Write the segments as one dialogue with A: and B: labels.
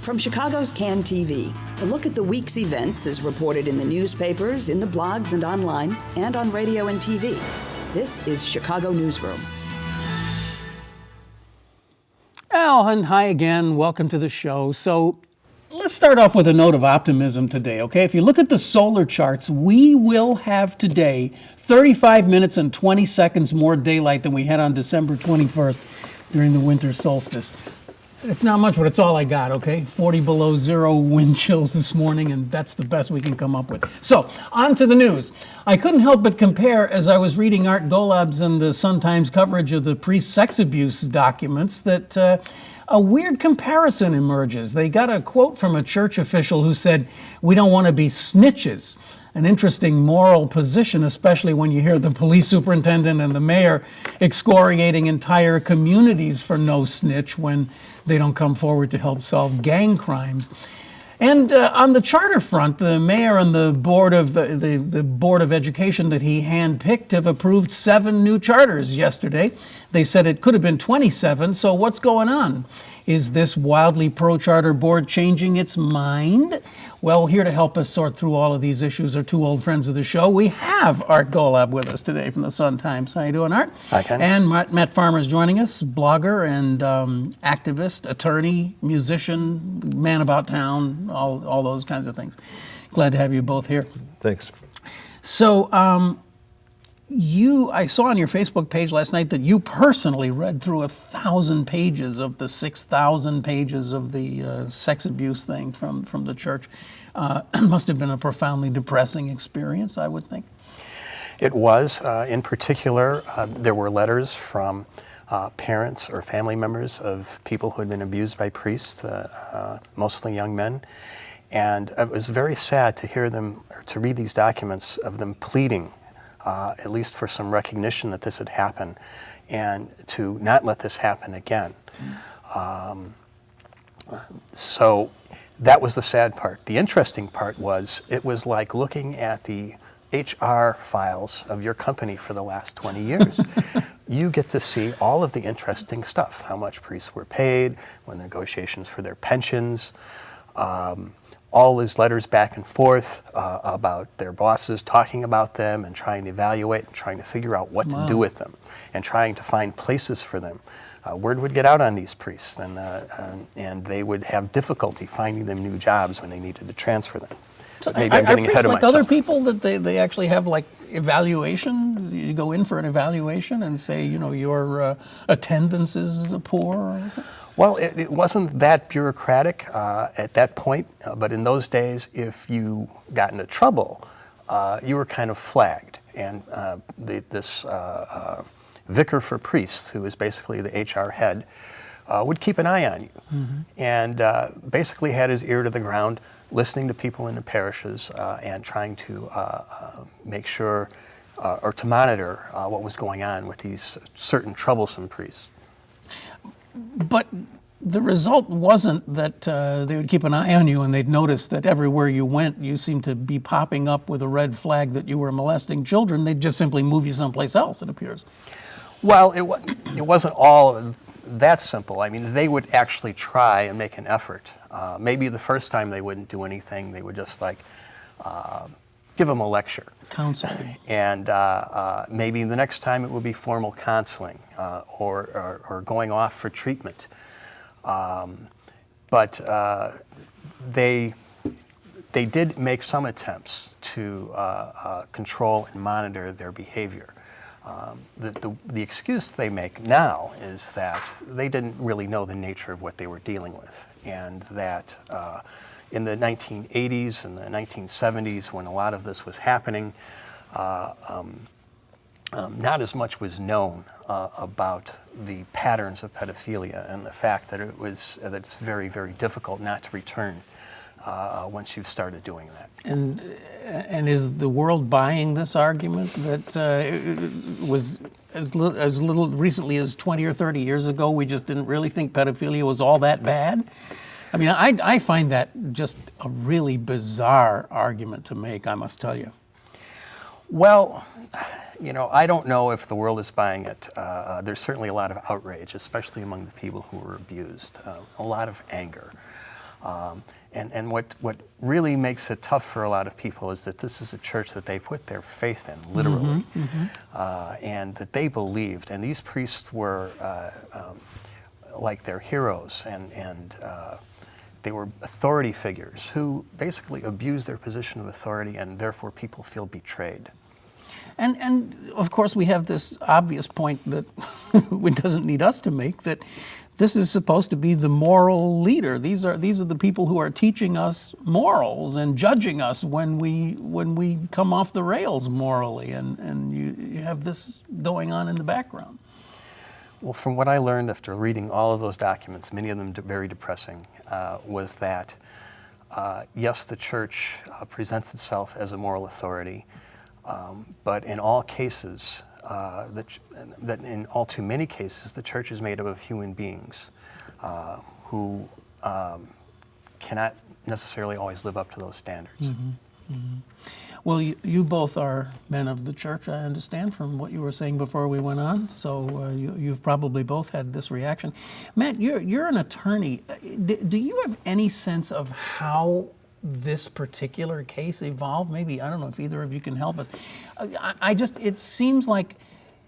A: From Chicago's Can TV, a look at the week's events is reported in the newspapers, in the blogs and online, and on radio and TV. This is Chicago Newsroom.
B: Al, and hi again. Welcome to the show. So let's start off with a note of optimism today, okay? If you look at the solar charts, we will have today 35 minutes and 20 seconds more daylight than we had on December 21st during the winter solstice. It's not much, but it's all I got, okay? 40 below zero wind chills this morning, and that's the best we can come up with. So, on to the news. I couldn't help but compare, as I was reading Art Golab's and the Sun-Times coverage of the priest sex abuse documents, that a weird comparison emerges. They got a quote from a church official who said, "We don't want to be snitches." An interesting moral position, especially when you hear the police superintendent and the mayor excoriating entire communities for no snitch when they don't come forward to help solve gang crimes. And on the charter front, the mayor and the board of the Board of Education that he handpicked have approved 7 new charters yesterday. They said it could have been 27, so what's going on? Is this wildly pro-charter board changing its mind? Well, here to help us sort through all of these issues are 2 old friends of the show. We have Art Golab with us today from the Sun-Times. How you doing, Art?
C: Hi, Ken.
B: And Matt Farmer is joining us, blogger and activist, attorney, musician, man about town, all those kinds of things. Glad to have you both here.
C: Thanks.
B: So, I saw on your Facebook page last night that you personally read through 1,000 pages of the 6,000 pages of the sex abuse thing from the church. Must have been a profoundly depressing experience, I would think.
C: It was. In particular, there were letters from parents or family members of people who had been abused by priests, mostly young men. And it was very sad to hear them, or to read these documents of them pleading at least for some recognition that this had happened, and to not let this happen again. So that was the sad part. The interesting part was, it was like looking at the HR files of your company for the last 20 years. You get to see all of the interesting stuff, how much priests were paid, when negotiations for their pensions, all these letters back and forth about their bosses talking about them and trying to evaluate and trying to figure out what to do with them and trying to find places for them. Word would get out on these priests, and they would have difficulty finding them new jobs when they needed to transfer them.
B: So
C: maybe I'm getting ahead of
B: like
C: myself.
B: Other people that they actually have like evaluation? You go in for an evaluation and say, your attendance is poor or something?
C: Well, it wasn't that bureaucratic at that point, but in those days, if you got into trouble, you were kind of flagged. And this vicar for priests, who is basically the HR head, would keep an eye on you, and basically had his ear to the ground, listening to people in the parishes and trying to make sure or to monitor what was going on with these certain troublesome priests.
B: But the result wasn't that they would keep an eye on you and they'd notice that everywhere you went, you seemed to be popping up with a red flag that you were molesting children. They'd just simply move you someplace else, it appears.
C: Well, it wasn't all that simple. I mean, they would actually try and make an effort. Maybe the first time they wouldn't do anything. They would just give them a lecture.
B: Counseling.
C: And maybe the next time it would be formal counseling or going off for treatment. But they did make some attempts to control and monitor their behavior. The excuse they make now is that they didn't really know the nature of what they were dealing with, and that in the 1980s and the 1970s, when a lot of this was happening, not as much was known about the patterns of pedophilia and the fact that it's very, very difficult not to return once you've started doing that.
B: And is the world buying this argument that it was as little recently as 20 or 30 years ago, we just didn't really think pedophilia was all that bad? I mean, I find that just a really bizarre argument to make, I must tell you.
C: Well, I don't know if the world is buying it. There's certainly a lot of outrage, especially among the people who were abused, a lot of anger. And what really makes it tough for a lot of people is that this is a church that they put their faith in, literally, and that they believed. And these priests were like their heroes, and they were authority figures who basically abused their position of authority, and therefore people feel betrayed.
B: And of course we have this obvious point that it doesn't need us to make, that this is supposed to be the moral leader. These are the people who are teaching us morals and judging us when we come off the rails morally, and you have this going on in the background.
C: Well, from what I learned after reading all of those documents, many of them very depressing, was that yes, the church presents itself as a moral authority, but in all cases, that in all too many cases, the church is made up of human beings who cannot necessarily always live up to those standards.
B: Well, you both are men of the church, I understand, from what you were saying before we went on. So you've probably both had this reaction. Matt, you're an attorney. Do you have any sense of how this particular case evolved? Maybe, I don't know if either of you can help us. It seems like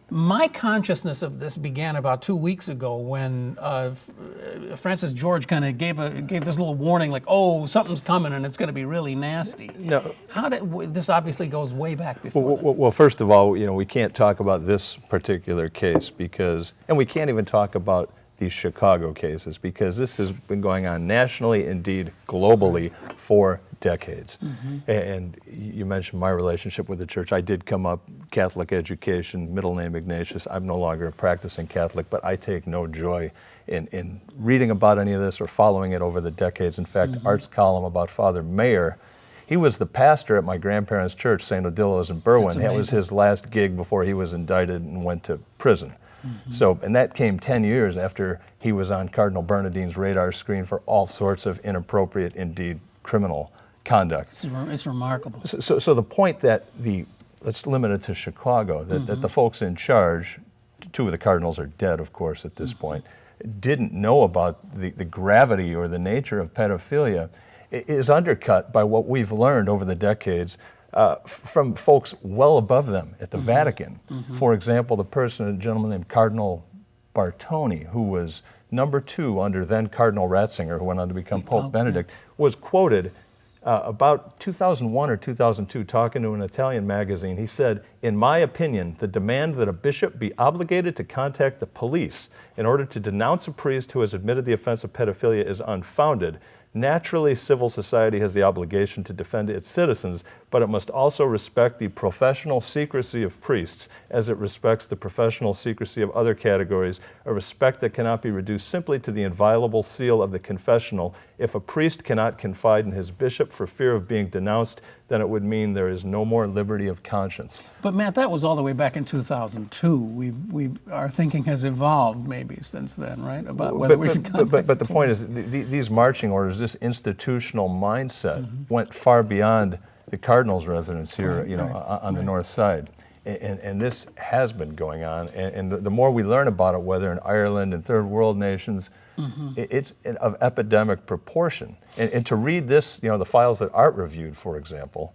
B: my consciousness of this began about 2 weeks ago when Francis George kind of gave this little warning, like, oh, something's coming and it's going to be really nasty.
D: No.
B: This obviously goes way back before.
D: Well, first of all, we can't talk about this particular case and we can't even talk about these Chicago cases, because this has been going on nationally, indeed globally, for decades. And you mentioned my relationship with the church. I did come up Catholic education, middle name Ignatius. I'm no longer a practicing Catholic, but I take no joy in reading about any of this or following it over the decades. In fact, Art's column about Father Mayer, he was the pastor at my grandparents' church, St. Odilio's in Berwyn. That was his last gig before he was indicted and went to prison. So, and that came 10 years after he was on Cardinal Bernardine's radar screen for all sorts of inappropriate, indeed criminal conduct.
B: It's remarkable.
D: So the point that let's limit it to Chicago, that the folks in charge, two of the cardinals are dead, of course, at this point, didn't know about the gravity or the nature of pedophilia, is undercut by what we've learned over the decades from folks well above them at the Vatican. For example, a gentleman named Cardinal Bartoni, who was number 2 under then Cardinal Ratzinger, who went on to become Pope Benedict, was quoted about 2001 or 2002 talking to an Italian magazine. He said, "In my opinion, the demand that a bishop be obligated to contact the police in order to denounce a priest who has admitted the offense of pedophilia is unfounded. Naturally, civil society has the obligation to defend its citizens, but it must also respect the professional secrecy of priests as it respects the professional secrecy of other categories, a respect that cannot be reduced simply to the inviolable seal of the confessional. If a priest cannot confide in his bishop for fear of being denounced, then it would mean there is no more liberty of conscience."
B: But Matt, that was all the way back in 2002. Our thinking has evolved maybe since then, right? About whether we should contact
D: but the point is, these marching orders, this institutional mindset went far beyond the Cardinals' residence here, on the north side. And this has been going on. And the more we learn about it, whether in Ireland and third world nations, it's of epidemic proportion. And to read this, the files that Art reviewed, for example,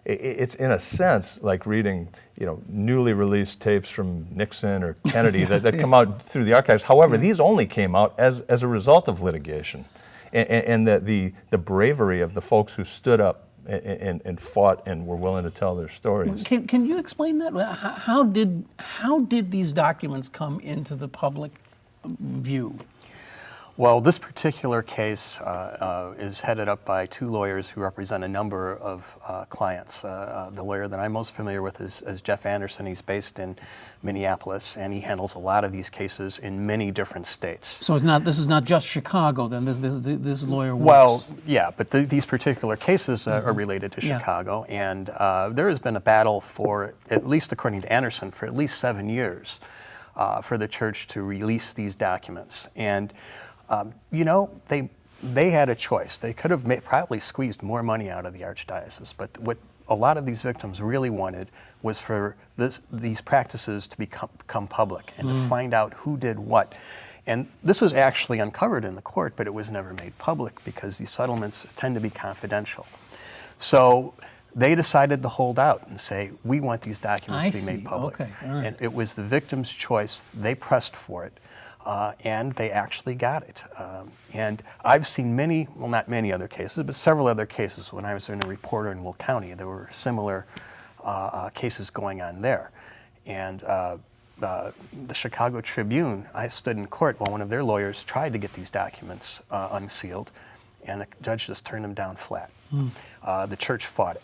D: it's in a sense like reading, newly released tapes from Nixon or Kennedy that come out through the archives. However, these only came out as a result of litigation. And the bravery of the folks who stood up and fought and were willing to tell their stories.
B: Can you explain that? How did these documents come into the public view?
C: Well, this particular case is headed up by 2 lawyers who represent a number of clients. The lawyer that I'm most familiar with is Jeff Anderson. He's based in Minneapolis, and he handles a lot of these cases in many different states.
B: So this is not just Chicago, then? This lawyer works.
C: Well, yeah, but these particular cases are related to Chicago, and there has been a battle for, at least according to Anderson, for at least 7 years for the church to release these documents. And they had a choice. They could have probably squeezed more money out of the archdiocese, but what a lot of these victims really wanted was for these practices to become public and to find out who did what. And this was actually uncovered in the court, but it was never made public because these settlements tend to be confidential. So they decided to hold out and say, we want these documents to be made public.
B: Okay. All right.
C: And it was the victim's choice. They pressed for it, and they actually got it. And I've seen many, well, not many other cases, but several other cases. When I was a reporter in Will County, there were similar cases going on there. And the Chicago Tribune, I stood in court while one of their lawyers tried to get these documents unsealed, and the judge just turned them down flat. The church fought it.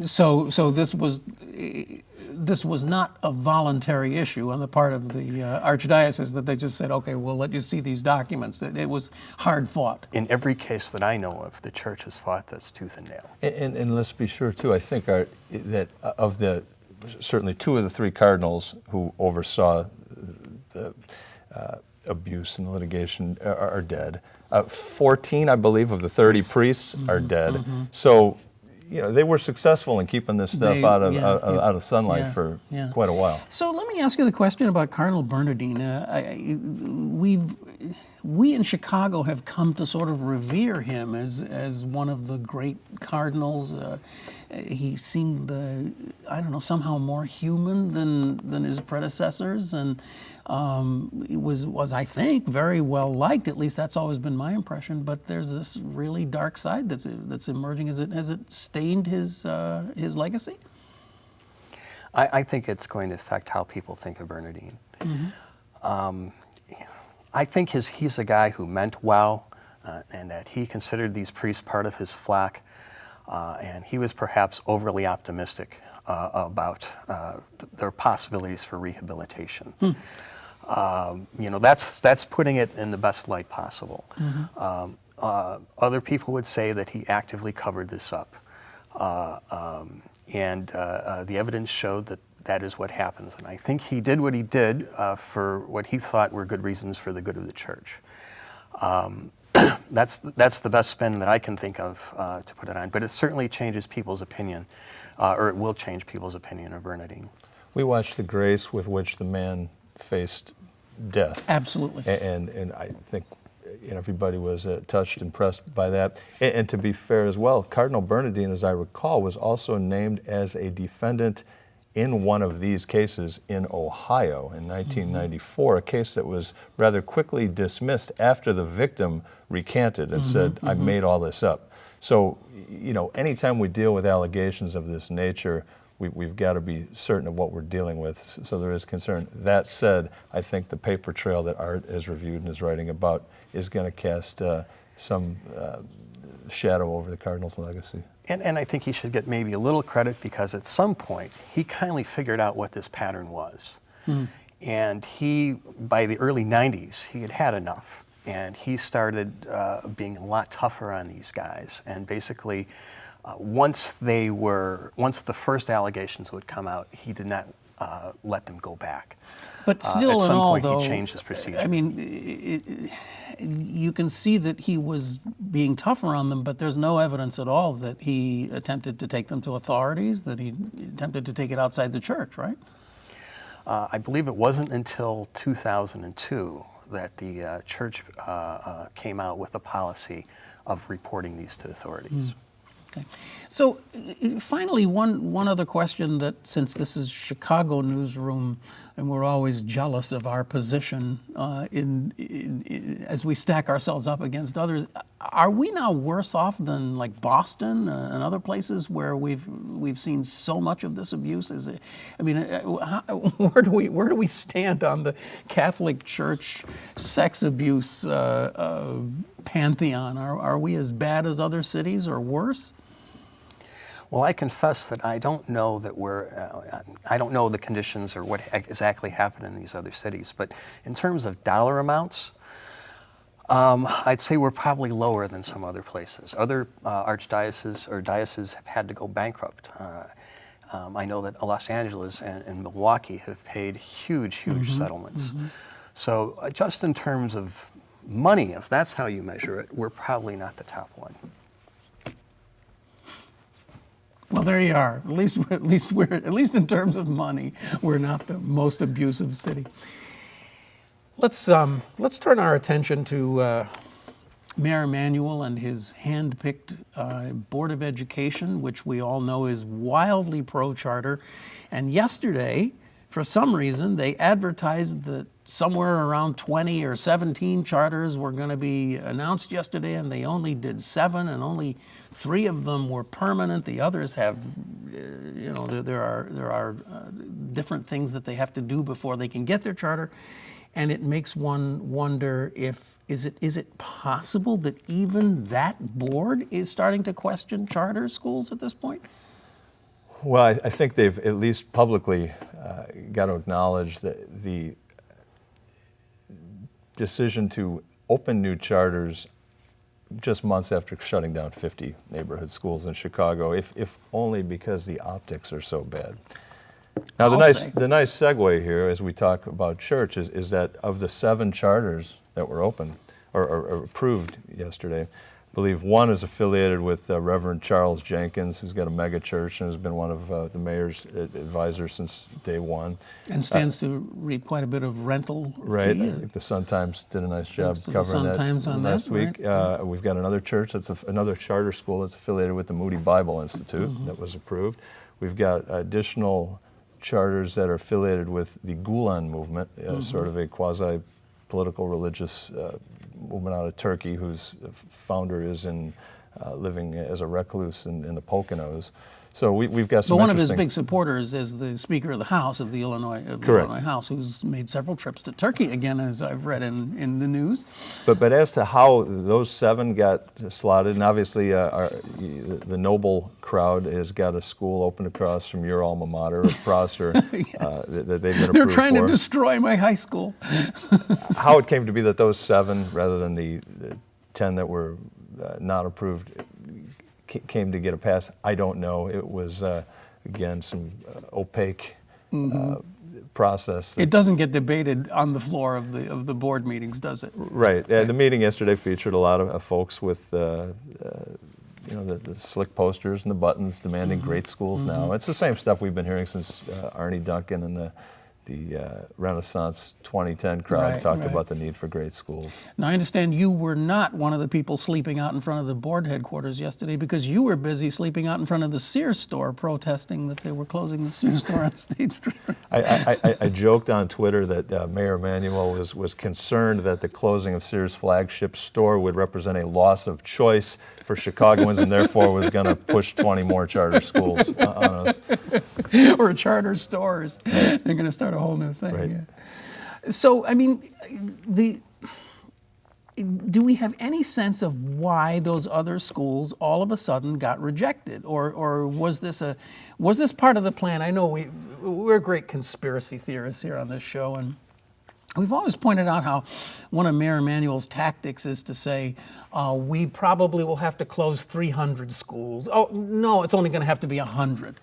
B: So this was not a voluntary issue on the part of the archdiocese that they just said, okay, we'll let you see these documents. It was hard fought.
C: In every case that I know of, the church has fought this tooth and nail.
D: And let's be sure too, I think that of the, certainly two of the three cardinals who oversaw the abuse and litigation are dead. 14, I believe, of the 30 priests are dead. So, you know, they were successful in keeping this stuff out of sunlight for quite a while.
B: So let me ask you the question about Cardinal Bernardine. We in Chicago have come to sort of revere him as one of the great cardinals. He seemed, I don't know, somehow more human than his predecessors, and was I think very well liked. At least that's always been my impression. But there's this really dark side that's emerging. Has it stained his legacy?
C: I think it's going to affect how people think of Bernardine. I think he's a guy who meant well, and that he considered these priests part of his flock, and he was perhaps overly optimistic about their possibilities for rehabilitation. You know, that's putting it in the best light possible. Other people would say that he actively covered this up, and the evidence showed that that is what happens. And I think he did what he did for what he thought were good reasons for the good of the church. That's the best spin that I can think of to put it on. But it certainly changes people's opinion, or it will change people's opinion of Bernardine.
D: We watched the grace with which the man faced death.
B: Absolutely.
D: And I think everybody was touched, impressed by that. And to be fair as well, Cardinal Bernardine, as I recall, was also named as a defendant in one of these cases in Ohio in 1994, a case that was rather quickly dismissed after the victim recanted and said, I made all this up. So, you know, anytime we deal with allegations of this nature, we've got to be certain of what we're dealing with, so there is concern. That said, I think the paper trail that Art has reviewed and is writing about is going to cast some shadow over the Cardinal's legacy.
C: And I think he should get maybe a little credit because at some point he kindly figured out what this pattern was. And he, by the early 90s, he had had enough. And he started being a lot tougher on these guys. And basically, once the first allegations would come out, he did not let them go back.
B: But still,
C: at some point,
B: though,
C: he changed his procedure.
B: I mean, you can see that he was being tougher on them, but there's no evidence at all that he attempted to take them to authorities, that he attempted to take it outside the church, right?
C: I believe it wasn't until 2002 that the church came out with a policy of reporting these to authorities.
B: Okay. So finally, one other question that, since this is Chicago Newsroom, and we're always jealous of our position as we stack ourselves up against others, are we now worse off than like Boston and other places where we've seen so much of this abuse? Where do we stand on the Catholic Church sex abuse pantheon? Are we as bad as other cities or worse?
C: Well, I confess that I don't know that I don't know the conditions or what exactly happened in these other cities. But in terms of dollar amounts, I'd say we're probably lower than some other places. Other archdioceses or dioceses have had to go bankrupt. I know that Los Angeles and Milwaukee have paid huge settlements. So just in terms of money, if that's how you measure it, we're probably not the top one.
B: Well, there you are. At least in terms of money, we're not the most abusive city. Let's turn our attention to Mayor Emanuel and his hand-picked Board of Education, which we all know is wildly pro-charter. And yesterday, for some reason, they advertised that somewhere around 20 or 17 charters were going to be announced yesterday, and they only did 7, and only 3 of them were permanent. The others have, there are different things that they have to do before they can get their charter. And it makes one wonder is it possible that even that board is starting to question charter schools at this point?
D: Well, I think they've at least publicly got to acknowledge that the decision to open new charters just months after shutting down 50 neighborhood schools in Chicago, if only because the optics are so bad. Now, the nice segue here as we talk about church is that of the 7 charters that were open or approved yesterday, I believe 1 is affiliated with Reverend Charles Jenkins, who's got a mega church and has been one of the mayor's advisors since day one.
B: And stands to reap quite a bit of rental
D: Right.
B: fee.
D: I think the Sun-Times did a nice job covering that
B: on
D: last
B: that,
D: week.
B: right?
D: We've got another church, another charter school that's affiliated with the Moody Bible Institute that was approved. We've got additional charters that are affiliated with the Gulen movement, sort of a quasi-political religious movement out of Turkey, whose founder is living as a recluse in the Poconos. So we've got some.
B: But one of his big supporters is the Speaker of the House of the Illinois House, who's made several trips to Turkey again, as I've read in the news.
D: But as to how those 7 got slotted, and obviously the Noble crowd has got a school open across from your alma mater, Prosser,
B: Yes.
D: that they've been approved
B: They're trying
D: for.
B: to destroy my high school.
D: How it came to be that those 7, rather than the 10 that were not approved, came to get a pass, I don't know. It was, again, some opaque process.
B: It doesn't get debated on the floor of the board meetings, does it?
D: Right. The meeting yesterday featured a lot of folks with the slick posters and the buttons demanding great schools now. It's the same stuff we've been hearing since Arnie Duncan and the Renaissance 2010 crowd talked about the need for great schools.
B: Now, I understand you were not one of the people sleeping out in front of the board headquarters yesterday because you were busy sleeping out in front of the Sears store protesting that they were closing the Sears store on State Street.
D: I joked on Twitter that Mayor Emanuel was concerned that the closing of Sears' flagship store would represent a loss of choice for Chicagoans and therefore was going to push 20 more charter schools on us.
B: Or charter stores. They're going to start a whole new thing.
D: Right.
B: Yeah. So, I mean, do we have any sense of why those other schools all of a sudden got rejected, or was this part of the plan? I know we're great conspiracy theorists here on this show, and we've always pointed out how one of Mayor Emanuel's tactics is to say, we probably will have to close 300 schools. Oh, no, it's only going to have to be 100.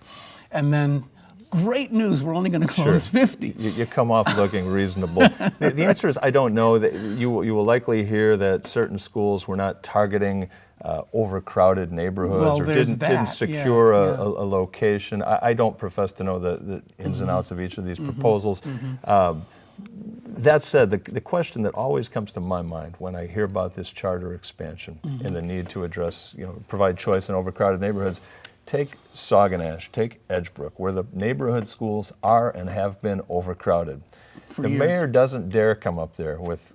B: And then, great news, we're only going to close 50.
D: You come off looking reasonable. The answer is I don't know. That you will likely hear that certain schools were not targeting overcrowded neighborhoods or didn't secure a location. I don't profess to know the ins and outs of each of these proposals. That said, the question that always comes to my mind when I hear about this charter expansion and the need to address, provide choice in overcrowded neighborhoods, take Sauganash, take Edgebrook, where the neighborhood schools are and have been overcrowded. The mayor doesn't dare come up there with,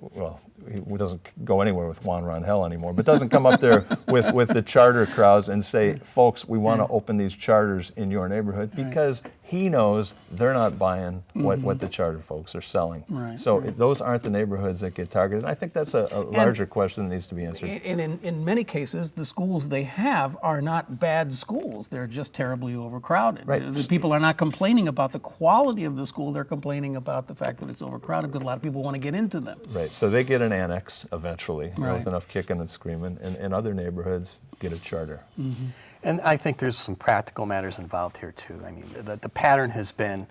D: he doesn't go anywhere with Juan Rangel anymore, but doesn't come up there with the charter crowds and say, folks, we want to open these charters in your neighborhood, because he knows they're not buying what the charter folks are selling. So those aren't the neighborhoods that get targeted. I think that's a larger question that needs to be answered.
B: And in many cases, the schools they have are not bad schools. They're just terribly overcrowded. The people are not complaining about the quality of the school. They're complaining about the fact that it's overcrowded because a lot of people want to get into them.
D: So they get an annex eventually with enough kicking and screaming, and other neighborhoods get a charter.
C: And I think there's some practical matters involved here too. I mean, the pattern has been,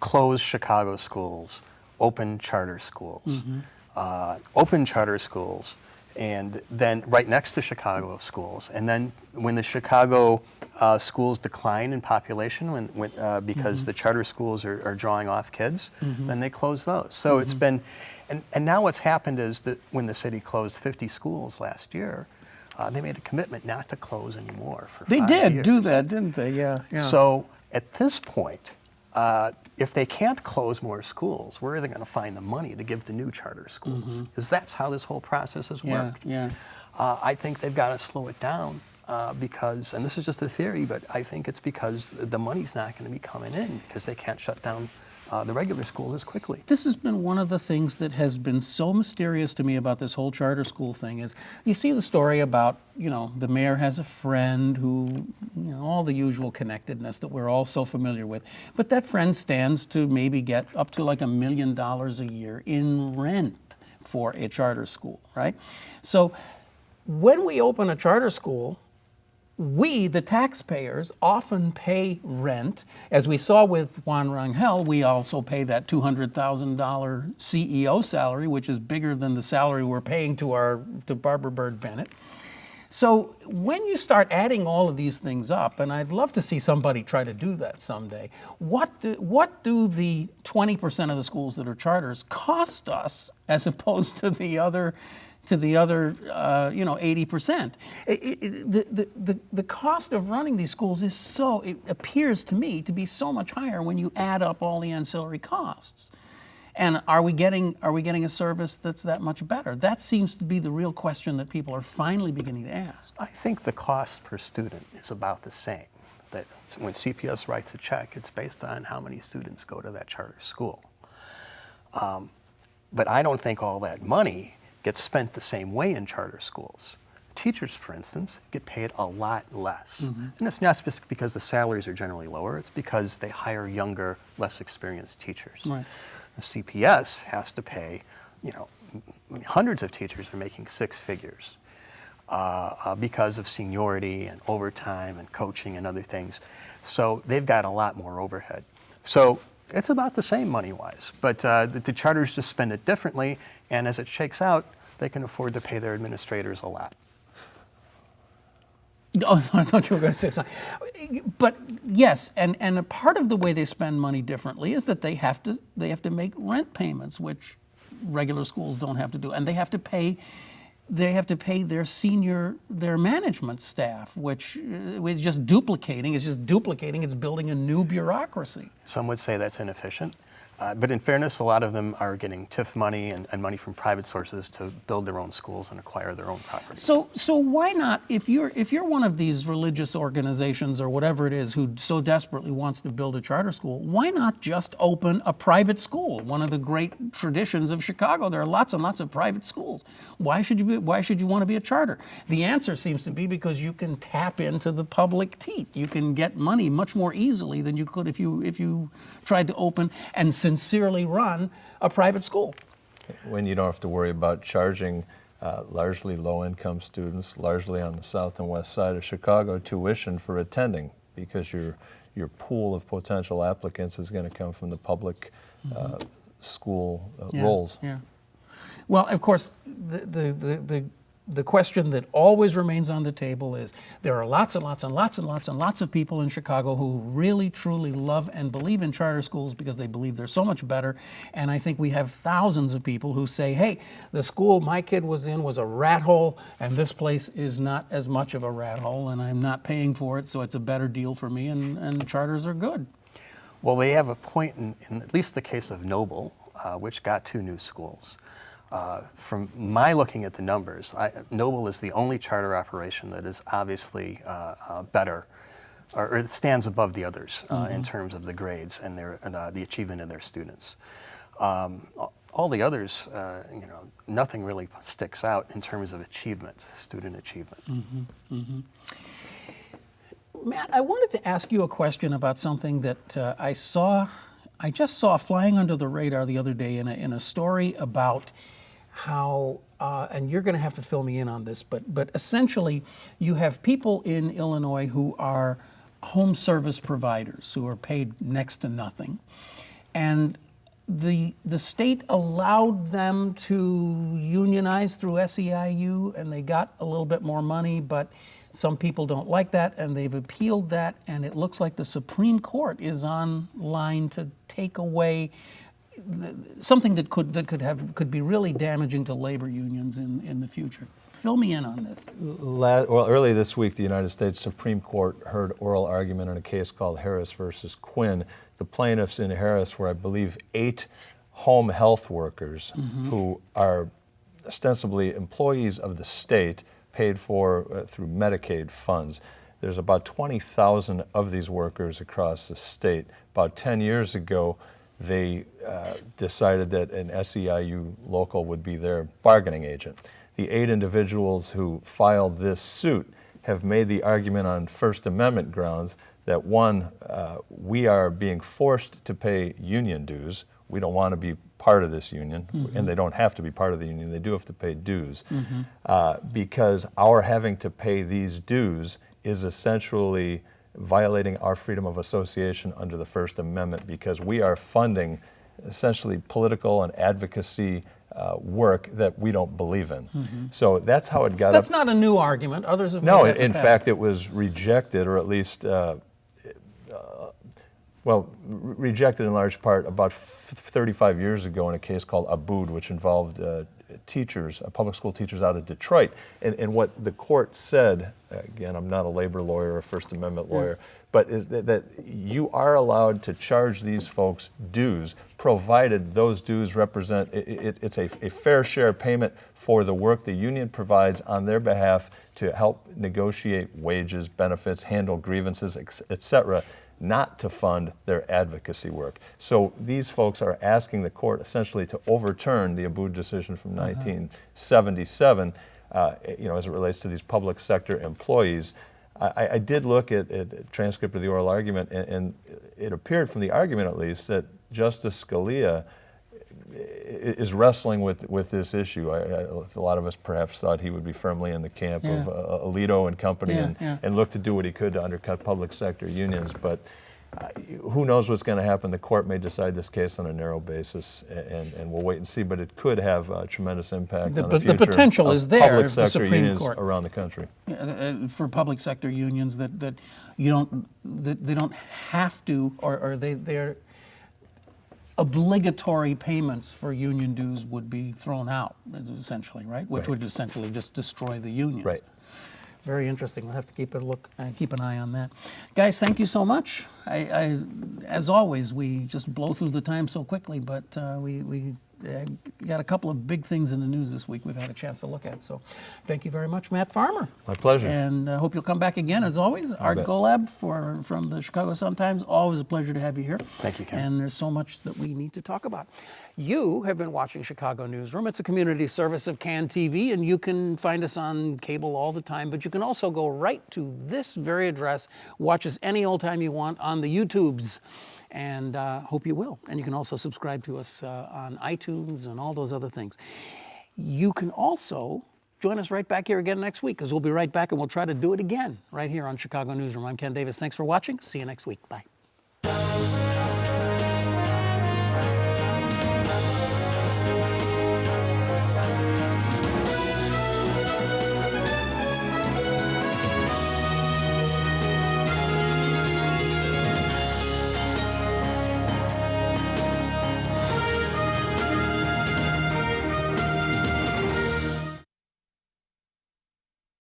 C: close Chicago schools, open charter schools, and then right next to Chicago schools. And then when the Chicago schools decline in population because the charter schools are drawing off kids, then they close those. So it's been, and now what's happened is that when the city closed 50 schools last year, they made a commitment not to close anymore for 5 years.
B: They did do that, didn't they? Yeah.
C: So at this point, if they can't close more schools, where are they going to find the money to give to new charter schools? Because that's how this whole process has worked.
B: Yeah.
C: I think they've got to slow it down because, and this is just a theory, but I think it's because the money's not going to be coming in because they can't shut down the regular schools as quickly.
B: This has been one of the things that has been so mysterious to me about this whole charter school thing is you see the story about, the mayor has a friend who, all the usual connectedness that we're all so familiar with. But that friend stands to maybe get up to like $1 million a year in rent for a charter school, right? So when we open a charter school, we, the taxpayers, often pay rent. As we saw with Juan Rangel, we also pay that $200,000 CEO salary, which is bigger than the salary we're paying to Barbara Byrd Bennett. So when you start adding all of these things up, and I'd love to see somebody try to do that someday, what do the 20% of the schools that are charters cost us as opposed to the other 80%. The cost of running these schools it appears to me to be so much higher when you add up all the ancillary costs. And are we getting a service that's that much better? That seems to be the real question that people are finally beginning to ask.
C: I think the cost per student is about the same. That when CPS writes a check, it's based on how many students go to that charter school. But I don't think all that money gets spent the same way in charter schools. Teachers, for instance, get paid a lot less. And it's not just because the salaries are generally lower, it's because they hire younger, less experienced teachers.
B: Right.
C: The CPS has to pay, hundreds of teachers are making 6 figures because of seniority and overtime and coaching and other things. So they've got a lot more overhead. So it's about the same money-wise, but the charters just spend it differently, and as it shakes out, they can afford to pay their administrators a lot.
B: Oh, I thought you were going to say something. But yes, and a part of the way they spend money differently is that they have to make rent payments, which regular schools don't have to do, and they have to pay their management staff, which is just duplicating. It's building a new bureaucracy.
C: Some would say that's inefficient. But in fairness, a lot of them are getting TIF money and money from private sources to build their own schools and acquire their own property.
B: So why not, if you're one of these religious organizations or whatever it is who so desperately wants to build a charter school, why not just open a private school? One of the great traditions of Chicago, there are lots and lots of private schools. Why should you want to be a charter? The answer seems to be because you can tap into the public teat. You can get money much more easily than you could if you tried to open and sincerely run a private school.
D: When you don't have to worry about charging largely low-income students, largely on the south and west side of Chicago, tuition for attending, because your pool of potential applicants is going to come from the public school roles.
B: Yeah. Well, of course, the question that always remains on the table is there are lots and lots and lots and lots and lots of people in Chicago who really, truly love and believe in charter schools because they believe they're so much better. And I think we have thousands of people who say, hey, the school my kid was in was a rat hole, and this place is not as much of a rat hole, and I'm not paying for it, so it's a better deal for me, and charters are good.
C: Well, they have a point in at least the case of Noble, which got 2 new schools. From my looking at the numbers, Noble is the only charter operation that is obviously better, or it stands above the others in terms of the grades and the achievement of their students. All the others, nothing really sticks out in terms of achievement, student achievement.
B: Matt, I wanted to ask you a question about something that I just saw flying under the radar the other day in a story about how, and you're going to have to fill me in on this, but essentially you have people in Illinois who are home service providers who are paid next to nothing, and the state allowed them to unionize through SEIU, and they got a little bit more money, but Some people don't like that, and they've appealed that, and it looks like the Supreme Court is on line to take away something that could be really damaging to labor unions in the future. Fill me in on this.
D: Well, early this week, the United States Supreme Court heard oral argument in a case called Harris versus Quinn. The plaintiffs in Harris were, I believe, 8 home health workers who are ostensibly employees of the state, paid for through Medicaid funds. There's about 20,000 of these workers across the state. About 10 years ago, they decided that an SEIU local would be their bargaining agent. The 8 individuals who filed this suit have made the argument on First Amendment grounds that, one, we are being forced to pay union dues. We don't want to be part of this union, and they don't have to be part of the union. They do have to pay dues, because our having to pay these dues is essentially violating our freedom of association under the First Amendment, because we are funding essentially political and advocacy work that we don't believe in. So that's how it got
B: That's
D: up.
B: not a new argument. Others have
D: No,
B: made that
D: in
B: past.
D: fact, it was rejected, or at least, rejected in large part about 35 years ago in a case called Abood, which involved teachers, public school teachers out of Detroit. And what the court said, again, I'm not a labor lawyer or a First Amendment lawyer, but is that you are allowed to charge these folks dues, provided those dues represent, it's a fair share payment for the work the union provides on their behalf to help negotiate wages, benefits, handle grievances, et cetera, not to fund their advocacy work. So these folks are asking the court essentially to overturn the Abood decision from 1977, as it relates to these public sector employees. I did look at a transcript of the oral argument, and it appeared from the argument at least that Justice Scalia is wrestling with this issue. A lot of us perhaps thought he would be firmly in the camp of Alito and company and look to do what he could to undercut public sector unions. But who knows what's going to happen? The court may decide this case on a narrow basis, and we'll wait and see. But it could have a tremendous impact on the future
B: the potential
D: of
B: is there
D: public
B: if the
D: sector
B: Supreme
D: unions
B: Court
D: around the country.
B: For public sector unions that they don't have to, or they're obligatory payments for union dues would be thrown out, essentially, right? Which would essentially just destroy the unions.
D: Right.
B: Very interesting. We'll have to keep an eye on that. Guys, thank you so much. As always, we just blow through the time so quickly, but we got a couple of big things in the news this week we've had a chance to look at. So thank you very much, Matt Farmer.
D: My pleasure.
B: And I hope you'll come back again, as always. Art Golab from the Chicago Sun-Times. Always a pleasure to have you here.
C: Thank you, Ken.
B: And there's so much that we need to talk about. You have been watching Chicago Newsroom. It's a community service of CAN TV, and you can find us on cable all the time, but you can also go right to this very address, watch us any old time you want on the YouTubes, and hope you will. And you can also subscribe to us on iTunes and all those other things. You can also join us right back here again next week, because we'll be right back and we'll try to do it again right here on Chicago Newsroom. I'm Ken Davis. Thanks for watching. See you next week. Bye.